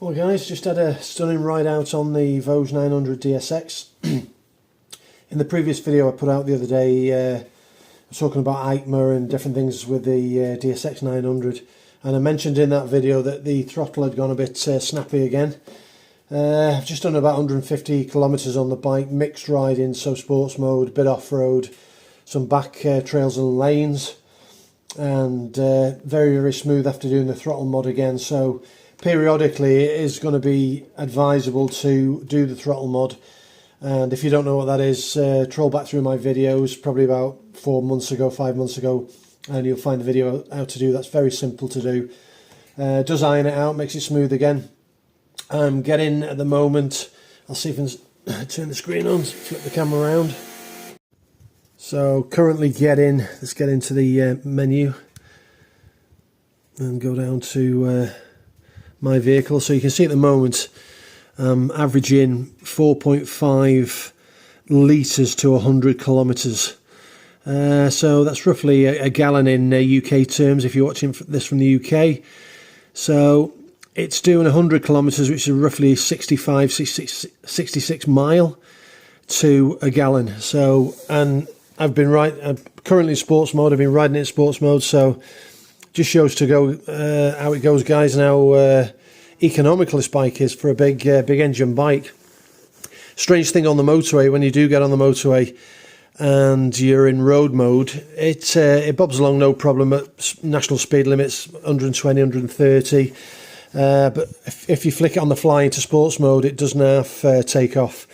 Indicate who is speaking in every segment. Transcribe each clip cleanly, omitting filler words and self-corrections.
Speaker 1: Well guys, just had a stunning ride out on the Vosges 900 DSX. In the previous video I put out the other day, I was talking about EICMA and different things with the DSX 900, and I mentioned in that video that the throttle had gone a bit snappy again. I've just done about 150 kilometers on the bike, mixed riding, so sports mode, a bit off-road, some back trails and lanes, and very smooth after doing the throttle mod again. So periodically it is going to be advisable to do the throttle mod, and if you don't know what that is, troll back through my videos probably about 5 months ago, and you'll find the video how to do. That's very simple to do. Does iron it out, makes it smooth again. I'm getting at the moment, I'll see if I can turn the screen on, flip the camera around. So currently let's get into the menu and go down to my vehicle. So you can see at the moment averaging 4.5 litres to 100 kilometres. So that's roughly a gallon in UK terms if you're watching this from the UK. So it's doing 100 kilometres, which is roughly 66 mile to a gallon. So, and I'm currently in sports mode. I've been riding it in sports mode, so just shows to go how it goes, guys, and how economical this bike is for a big engine bike. Strange thing on the motorway, when you do get on the motorway and you're in road mode, it bobs along no problem at national speed limits, 120, 130. But if you flick it on the fly into sports mode, it doesn't half take off.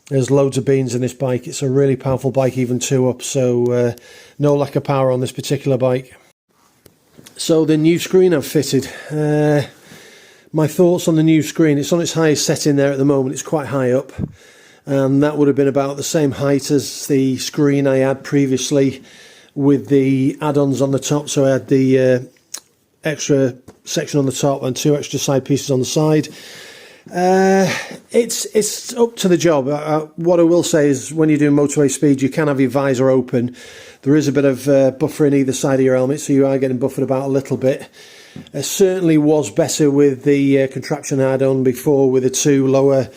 Speaker 1: There's loads of beans in this bike. It's a really powerful bike, even 2-up, so no lack of power on this particular bike. So the new screen I've fitted, my thoughts on the new screen: it's on its highest setting there at the moment, it's quite high up, and that would have been about the same height as the screen I had previously with the add-ons on the top. So I had the extra section on the top and 2 extra side pieces on the side. It's up to the job. What I will say is, when you're doing motorway speed, you can have your visor open. There is a bit of buffer in either side of your helmet, so you are getting buffered about a little bit. It certainly was better with the contraption I had on before, with the two lower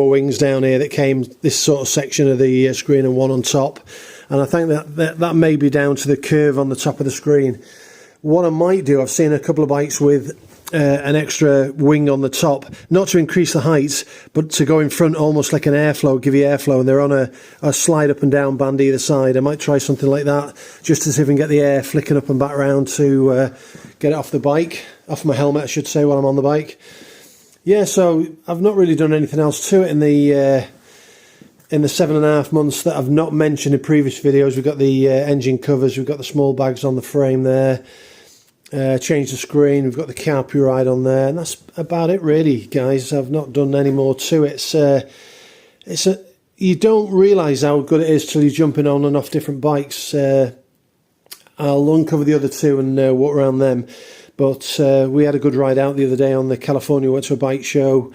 Speaker 1: wings down here that came this sort of section of the screen and one on top. And I think that may be down to the curve on the top of the screen. What I might do, I've seen a couple of bikes with an extra wing on the top, not to increase the height, but to go in front almost like an airflow, give you airflow, and they're on a slide up and down band either side. I might try something like that, just to see if I can get the air flicking up and back around to get it off the bike, off my helmet I should say, while I'm on the bike. Yeah, so I've not really done anything else to it in the 7.5 months that I've not mentioned in previous videos. We've got the engine covers, we've got the small bags on the frame there, changed the screen, we've got the carpy ride on there, and that's about it really, guys. I've not done any more to it. You don't realise how good it is till you're jumping on and off different bikes. I'll uncover the other two and walk around them, but we had a good ride out the other day on the California, went to a bike show,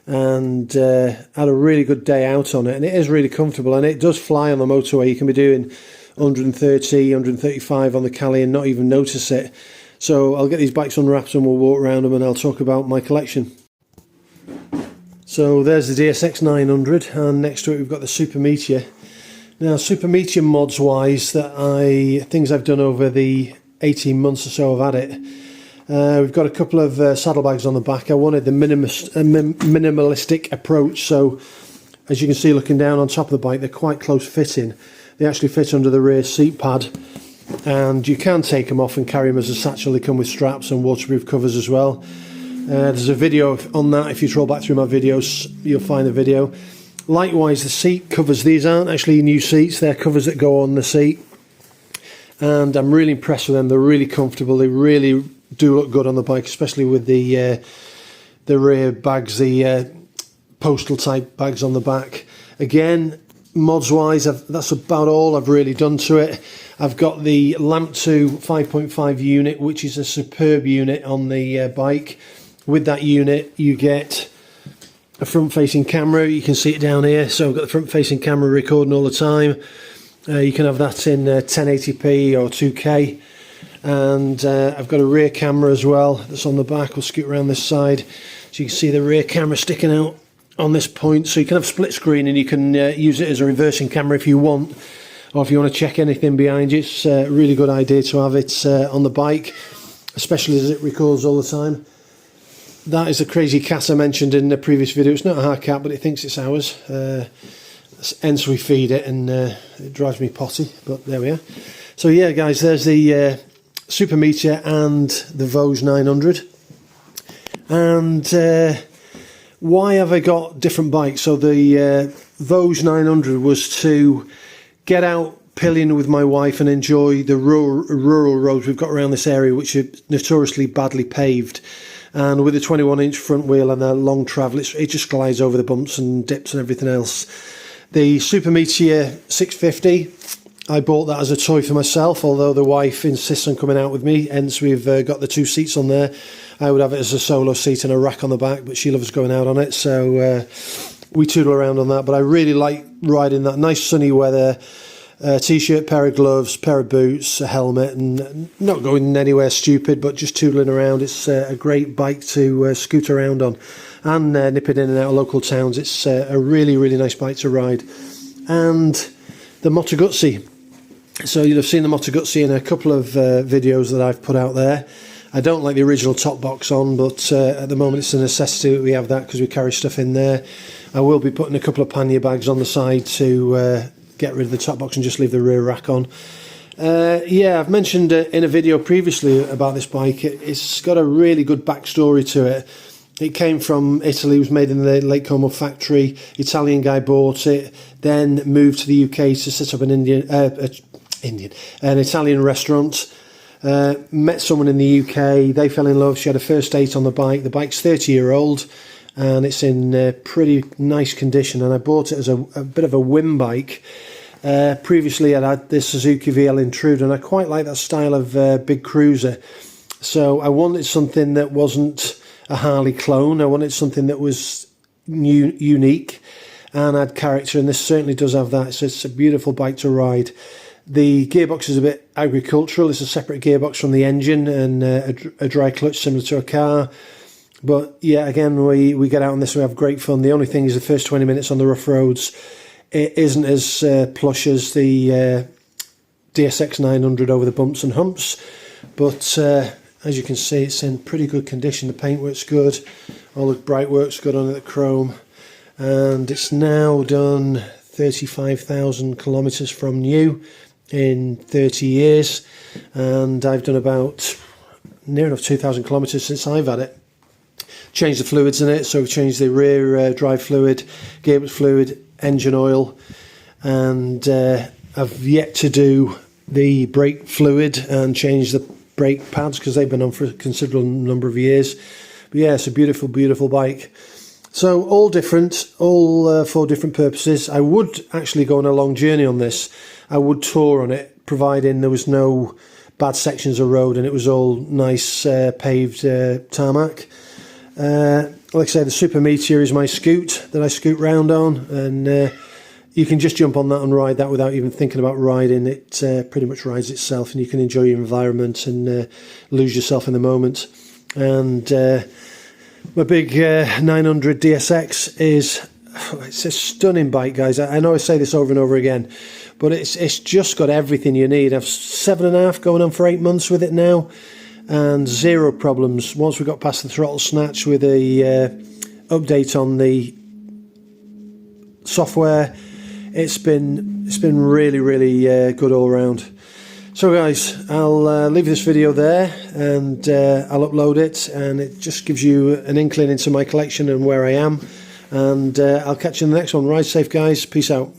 Speaker 1: and had a really good day out on it, and it is really comfortable, and it does fly on the motorway. You can be doing 130, 135 on the Cali and not even notice it. So I'll get these bikes unwrapped and we'll walk around them, and I'll talk about my collection. So there's the DSX 900, and next to it we've got the Super Meteor. Now, Super Meteor mods wise, things I've done over the 18 months or so I've had it. We've got a couple of saddlebags on the back. I wanted the minimalistic approach, so as you can see looking down on top of the bike, they're quite close fitting. They actually fit under the rear seat pad, and you can take them off and carry them as a satchel. They come with straps and waterproof covers as well. There's a video on that. If you troll back through my videos, you'll find the video. Likewise, the seat covers, these aren't actually new seats, they're covers that go on the seat, and I'm really impressed with them. They're really comfortable, they really do look good on the bike, especially with the rear bags, the postal type bags on the back. Again, mods wise, that's about all I've really done to it. I've got the Lamp 2 5.5 unit, which is a superb unit on the bike. With that unit you get a front facing camera, you can see it down here, so I've got the front facing camera recording all the time. You can have that in 1080p or 2K. and I've got a rear camera as well that's on the back. We'll scoot around this side so you can see the rear camera sticking out on this point, so you can have split screen and you can use it as a reversing camera if you want, or if you want to check anything behind you. It's a really good idea to have it on the bike, especially as it records all the time. That is the crazy cat I mentioned in the previous video. It's not our cat, but it thinks it's ours, hence we feed it, and it drives me potty, but there we are. So yeah guys, there's the Super Meteor and the Vosges 900. And why have I got different bikes? So the Vosges 900 was to get out pillion with my wife and enjoy the rural roads we've got around this area, which are notoriously badly paved. And with a 21-inch front wheel and a long travel, it just glides over the bumps and dips and everything else. The Super Meteor 650, I bought that as a toy for myself, although the wife insists on coming out with me, hence we've got the 2 seats on there. I would have it as a solo seat and a rack on the back, but she loves going out on it, so we tootle around on that. But I really like riding that. Nice sunny weather, t-shirt, pair of gloves, pair of boots, a helmet, and not going anywhere stupid, but just tootling around. It's a great bike to scoot around on and nip it in and out of local towns. It's a really, really nice bike to ride. And the Moto Guzzi. So you'll have seen the Moto Guzzi in a couple of videos that I've put out there. I don't like the original top box on, but at the moment it's a necessity that we have that because we carry stuff in there. I will be putting a couple of pannier bags on the side to get rid of the top box and just leave the rear rack on. Yeah, I've mentioned in a video previously about this bike. It's got a really good backstory to it. It came from Italy. It was made in the Lake Como factory. Italian guy bought it, then moved to the UK to set up an Italian restaurant. Met someone in the UK, they fell in love, she had a first date on the bike. The bike's 30-year-old and it's in pretty nice condition, and I bought it as a bit of a whim bike. Previously I'd had this Suzuki VL Intruder, and I quite like that style of big cruiser, so I wanted something that wasn't a Harley clone. I wanted something that was unique and had character, and this certainly does have that. So it's a beautiful bike to ride. The gearbox is a bit agricultural. It's a separate gearbox from the engine and a dry clutch similar to a car. But yeah, again, we get out on this, we have great fun. The only thing is the first 20 minutes on the rough roads, it isn't as plush as the DSX 900 over the bumps and humps. But as you can see, it's in pretty good condition. The paintwork's good, all the bright work's good on it, the chrome. And it's now done 35,000 kilometres from new in 30 years, and I've done about near enough 2,000 kilometres since I've had it. Changed the fluids in it, so we've changed the rear drive fluid, gearbox fluid, engine oil, and I've yet to do the brake fluid and change the brake pads because they've been on for a considerable number of years. But yeah, it's a beautiful, beautiful bike. So all different, all for different purposes. I would actually go on a long journey on this. I would tour on it, providing there was no bad sections of road and it was all nice paved tarmac. Like I say, the Super Meteor is my scoot that I scoot round on, and you can just jump on that and ride that without even thinking about riding. It pretty much rides itself, and you can enjoy your environment and lose yourself in the moment. And my big 900 DSX it's a stunning bike, guys. I know I say this over and over again, but it's just got everything you need. I've 7.5 going on for 8 months with it now, and zero problems. Once we got past the throttle snatch with a update on the software, it's been really, really good all around. So guys, I'll leave this video there, and I'll upload it, and it just gives you an inkling into my collection and where I am. And I'll catch you in the next one. Ride safe, guys. Peace out.